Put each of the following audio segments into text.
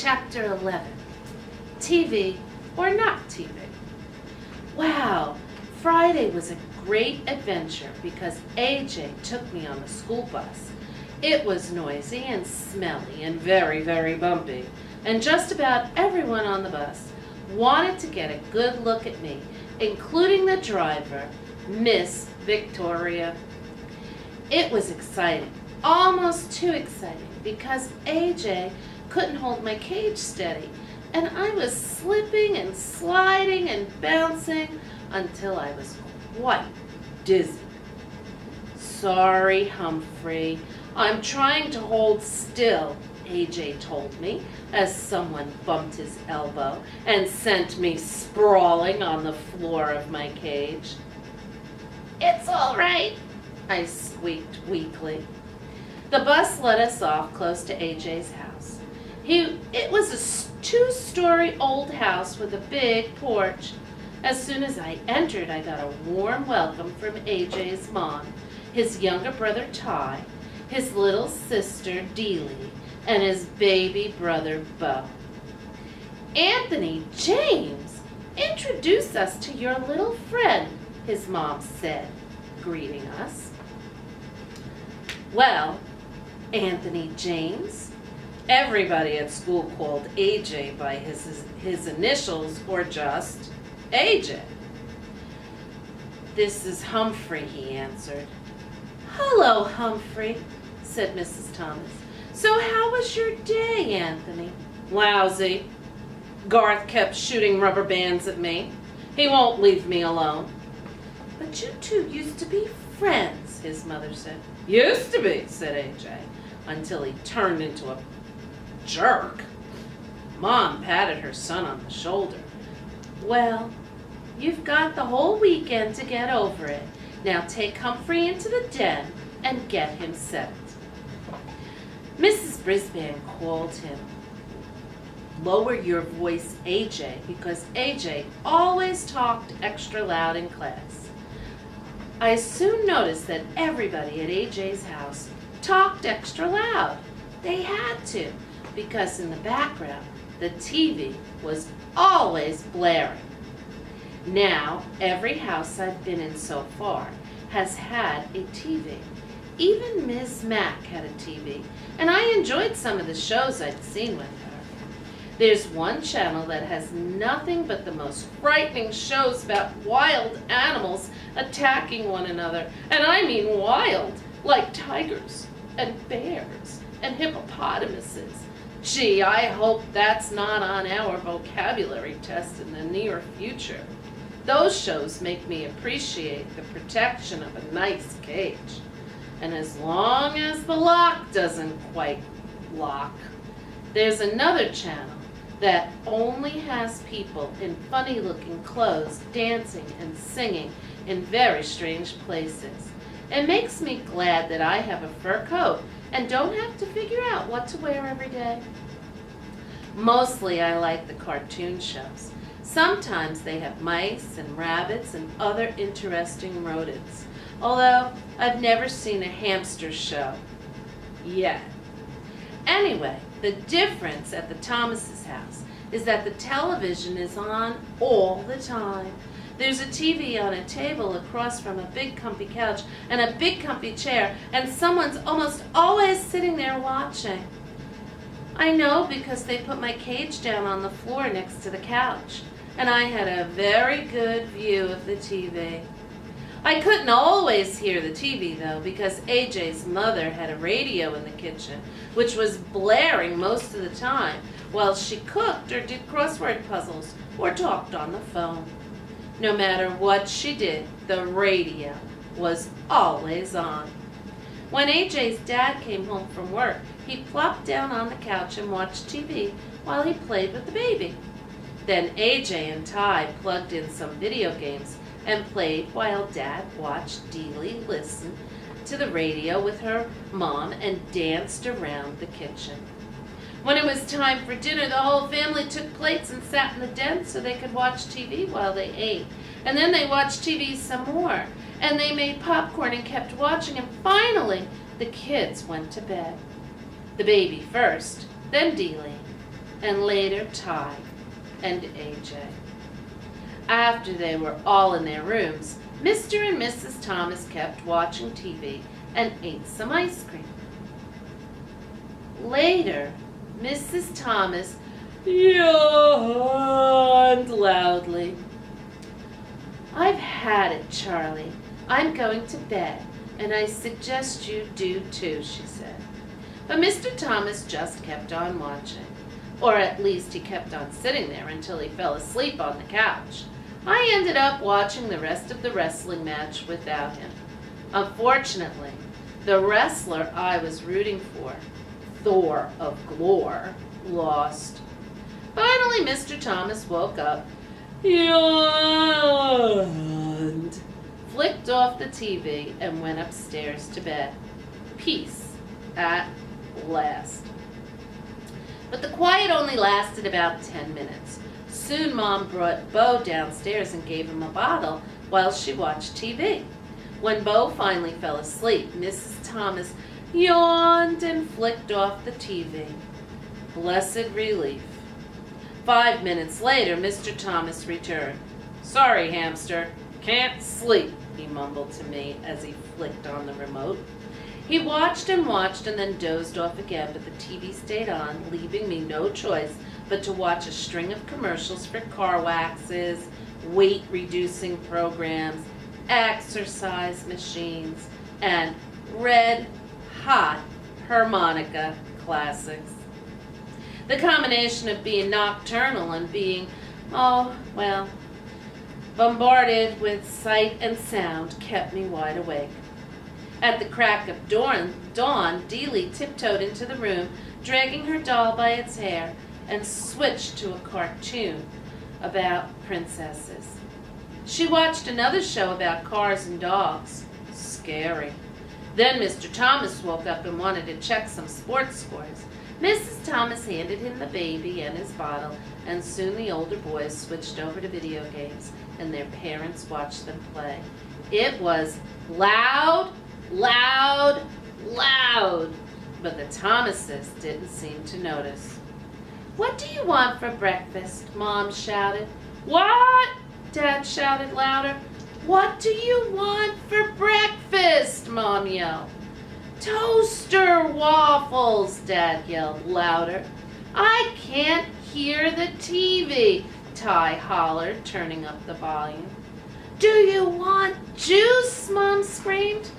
Chapter 11, TV or not TV. Wow, Friday was a great adventure because AJ took me on the school bus. It was noisy and smelly and very, very bumpy, and just about everyone on the bus wanted to get a good look at me, including the driver, Miss Victoria. It was exciting, almost too exciting, because AJ couldn't hold my cage steady, and I was slipping and sliding and bouncing until I was quite dizzy. "Sorry, Humphrey, I'm trying to hold still," AJ told me as someone bumped his elbow and sent me sprawling on the floor of my cage. "It's all right," I squeaked weakly. The bus let us off close to AJ's house. It was a 2-story old house with a big porch. As soon as I entered, I got a warm welcome from AJ's mom, his younger brother Ty, his little sister Deely, and his baby brother Bo. "Anthony James, introduce us to your little friend," his mom said, greeting us. Well, Anthony James. Everybody at school called AJ by his initials or just AJ. "This is Humphrey," he answered. "Hello, Humphrey," said Mrs. Thomas. "So how was your day, Anthony?" "Lousy. Garth kept shooting rubber bands at me. He won't leave me alone." "But you two used to be friends," his mother said. "Used to be," said AJ, until he turned into a jerk. Mom patted her son on the shoulder. "Well, you've got the whole weekend to get over it. Now take Humphrey into the den and get him settled." Mrs. Brisbane called him. "Lower your voice, AJ, because AJ always talked extra loud in class." I soon noticed that everybody at AJ's house talked extra loud. They had to, because in the background, the TV was always blaring. Now, every house I've been in so far has had a TV. Even Ms. Mack had a TV, and I enjoyed some of the shows I'd seen with her. There's one channel that has nothing but the most frightening shows about wild animals attacking one another, and I mean wild, like tigers and bears and hippopotamuses. Gee, I hope that's not on our vocabulary test in the near future. Those shows make me appreciate the protection of a nice cage. And as long as the lock doesn't quite lock. There's another channel that only has people in funny-looking clothes dancing and singing in very strange places. It makes me glad that I have a fur coat and don't have to figure out what to wear every day. Mostly I like the cartoon shows. Sometimes they have mice and rabbits and other interesting rodents, although I've never seen a hamster show yet. Anyway, the difference at the Thomas's house is that the television is on all the time. There's a TV on a table across from a big comfy couch and a big comfy chair, and someone's almost always sitting there watching. I know because they put my cage down on the floor next to the couch, and I had a very good view of the TV. I couldn't always hear the TV, though, because AJ's mother had a radio in the kitchen, which was blaring most of the time while she cooked or did crossword puzzles or talked on the phone. No matter what she did, the radio was always on. When AJ's dad came home from work, he plopped down on the couch and watched TV while he played with the baby. Then AJ and Ty plugged in some video games and played while Dad watched Deely listen to the radio with her mom and danced around the kitchen. When it was time for dinner, the whole family took plates and sat in the den so they could watch TV while they ate. And then they watched TV some more. And they made popcorn and kept watching. And finally, the kids went to bed. The baby first, then Deely. and later Ty and AJ. After they were all in their rooms, Mr. and Mrs. Thomas kept watching TV and ate some ice cream. Later, Mrs. Thomas yawned loudly. "I've had it, Charlie. I'm going to bed, and I suggest you do too," she said. But Mr. Thomas just kept on watching, or at least he kept on sitting there until he fell asleep on the couch. I ended up watching the rest of the wrestling match without him. Unfortunately, the wrestler I was rooting for, Thor of Glore, lost. Finally, Mr. Thomas woke up, yawned, flicked off the TV, and went upstairs to bed. Peace at last. But the quiet only lasted about 10 minutes. Soon Mom brought Bo downstairs and gave him a bottle while she watched TV. When Bo finally fell asleep, Mrs. Thomas yawned and flicked off the TV. Blessed relief. 5 minutes later, Mr. Thomas returned. "Sorry, hamster, can't sleep," he mumbled to me as he flicked on the remote. He watched and then dozed off again, but the TV stayed on, leaving me no choice but to watch a string of commercials for car waxes, weight-reducing programs, exercise machines, and red-hot harmonica classics. The combination of being nocturnal and being, bombarded with sight and sound kept me wide awake. At the crack of dawn, Dealey tiptoed into the room, dragging her doll by its hair, and switched to a cartoon about princesses. She watched another show about cars and dogs. Scary. Then Mr. Thomas woke up and wanted to check some sports scores. Mrs. Thomas handed him the baby and his bottle, and soon the older boys switched over to video games, and their parents watched them play. It was loud, loud, loud, but the Thomases didn't seem to notice. "What do you want for breakfast?" Mom shouted. "What?" Dad shouted louder. "What do you want for breakfast?" Mom yelled. "Toaster waffles," Dad yelled louder. "I can't hear the TV," Ty hollered, turning up the volume. "Do you want juice?" Mom screamed.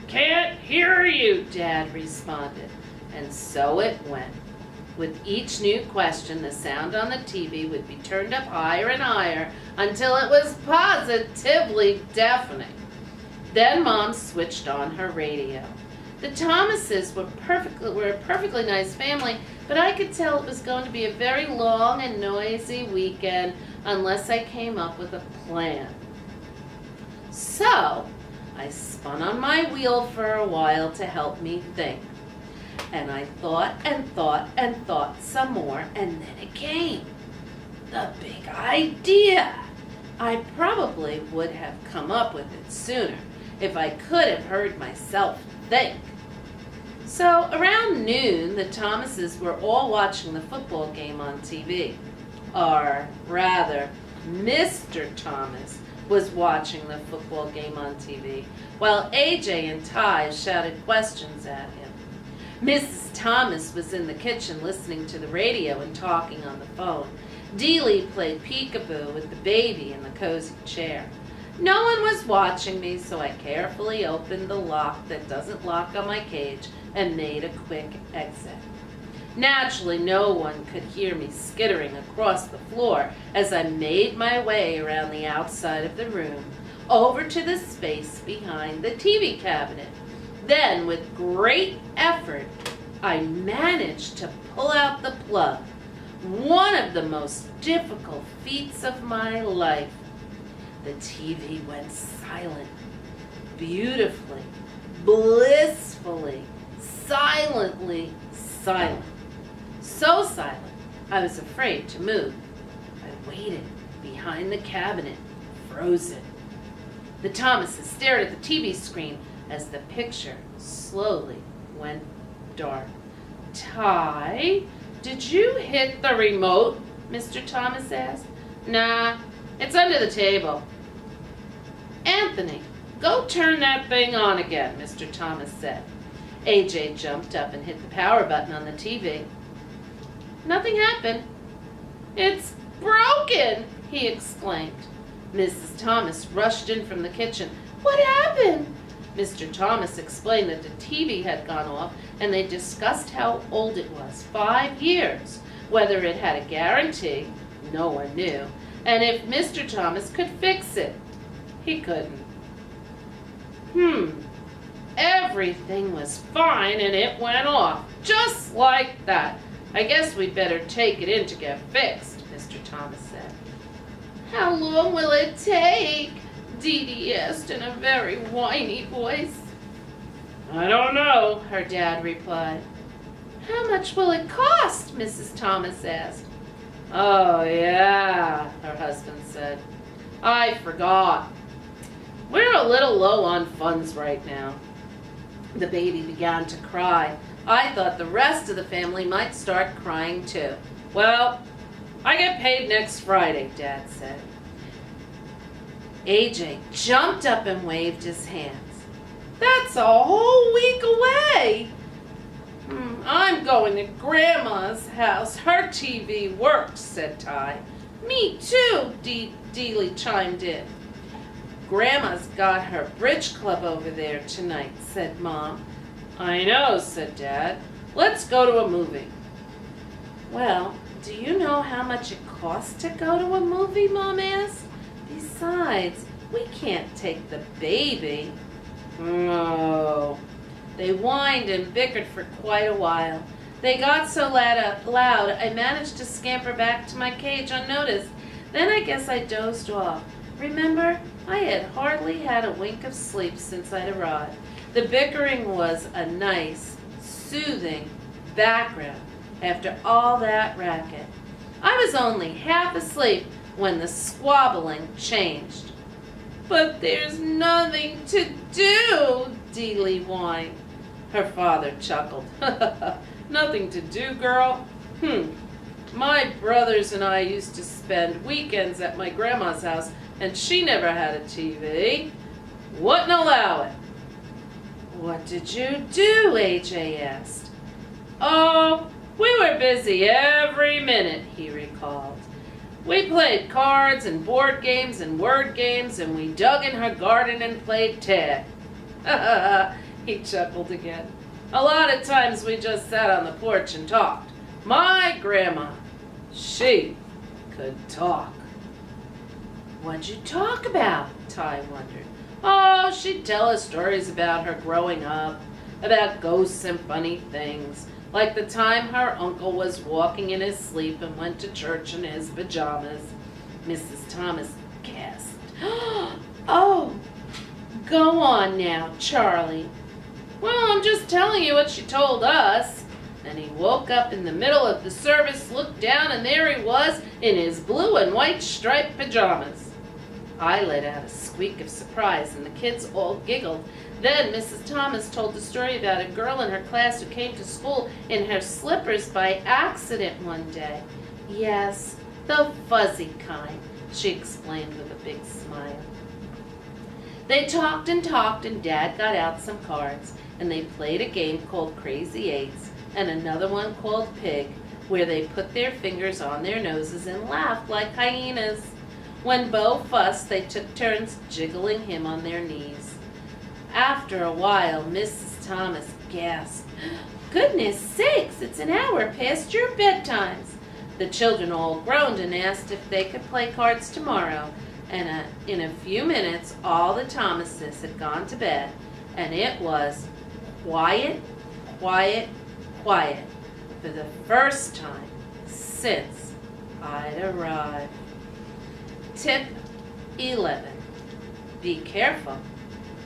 "Can't hear you," Dad responded. And so it went. With each new question, the sound on the TV would be turned up higher and higher until it was positively deafening. Then Mom switched on her radio. The Thomases were a perfectly nice family, but I could tell it was going to be a very long and noisy weekend unless I came up with a plan. So, I spun on my wheel for a while to help me think. And I thought and thought and thought some more, and then it came. The big idea! I probably would have come up with it sooner if I could have heard myself think. So around noon, the Thomases were all watching the football game on TV. Or rather, Mr. Thomas was watching the football game on TV, while AJ and Ty shouted questions at him. Mrs. Thomas was in the kitchen listening to the radio and talking on the phone. Dealey played peekaboo with the baby in the cozy chair. No one was watching me, so I carefully opened the lock that doesn't lock on my cage and made a quick exit. Naturally, no one could hear me skittering across the floor as I made my way around the outside of the room, over to the space behind the TV cabinet. Then, with great effort, I managed to pull out the plug, one of the most difficult feats of my life. The TV went silent, beautifully, blissfully, silently silent. So silent, I was afraid to move. I waited behind the cabinet, frozen. The Thomases stared at the TV screen as the picture slowly went dark. "Ty, Did you hit the remote? Mr. Thomas asked. Nah, it's under the table. Anthony, go turn that thing on again, Mr. Thomas said. AJ jumped up and hit the power button on the TV. Nothing happened. It's broken, he exclaimed. Mrs. Thomas rushed in from the kitchen. What happened? Mr. Thomas explained that the TV had gone off, and they discussed how old it was, 5 years, whether it had a guarantee, no one knew, and if Mr. Thomas could fix it. He couldn't. Everything was fine and it went off, just like that. I guess we'd better take it in to get fixed, Mr. Thomas said. How long will it take? Dee Dee asked in a very whiny voice. I don't know, her dad replied. How much will it cost? Mrs. Thomas asked. Oh, yeah, her husband said. I forgot. We're a little low on funds right now. The baby began to cry. I thought the rest of the family might start crying too. Well, I get paid next Friday, Dad said. AJ jumped up and waved his hands. That's a whole week away. I'm going to Grandma's house. Her TV works, said Ty. Me too, Dealey chimed in. Grandma's got her bridge club over there tonight, said Mom. I know, said Dad. Let's go to a movie. Well, do you know how much it costs to go to a movie, Mom asked? Besides, we can't take the baby. No. They whined and bickered for quite a while. They got so loud I managed to scamper back to my cage unnoticed. Then I guess I dozed off. Remember, I had hardly had a wink of sleep since I'd arrived. The bickering was a nice, soothing background after all that racket. I was only half asleep when the squabbling changed. But there's nothing to do, Dealey whined. Her father chuckled. Nothing to do, girl? My brothers and I used to spend weekends at my grandma's house, and she never had a TV. Wouldn't allow it. What did you do? AJ asked. Oh, we were busy every minute, he recalled. We played cards and board games and word games, and we dug in her garden and played tag. He chuckled again. A lot of times we just sat on the porch and talked. My grandma, she could talk. What'd you talk about? Ty wondered. Oh, she'd tell us stories about her growing up, about ghosts and funny things, like the time her uncle was walking in his sleep and went to church in his pajamas. Mrs. Thomas gasped. Oh, go on now, Charlie. Well, I'm just telling you what she told us. And he woke up in the middle of the service, looked down, and there he was in his blue and white striped pajamas. I let out a squeak of surprise, and the kids all giggled. Then Mrs. Thomas told the story about a girl in her class who came to school in her slippers by accident one day. Yes, the fuzzy kind, she explained with a big smile. They talked and talked, and Dad got out some cards, and they played a game called Crazy Eights and another one called Pig, where they put their fingers on their noses and laughed like hyenas. When Bo fussed, they took turns jiggling him on their knees. After a while, Mrs. Thomas gasped, Goodness sakes, it's an hour past your bedtimes. The children all groaned and asked if they could play cards tomorrow, and in a few minutes all the Thomases had gone to bed, and it was quiet, quiet, quiet for the first time since I'd arrived. Tip 11. Be careful.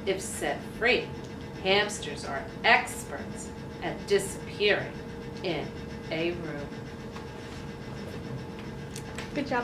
If set free, hamsters are experts at disappearing in a room. Good job.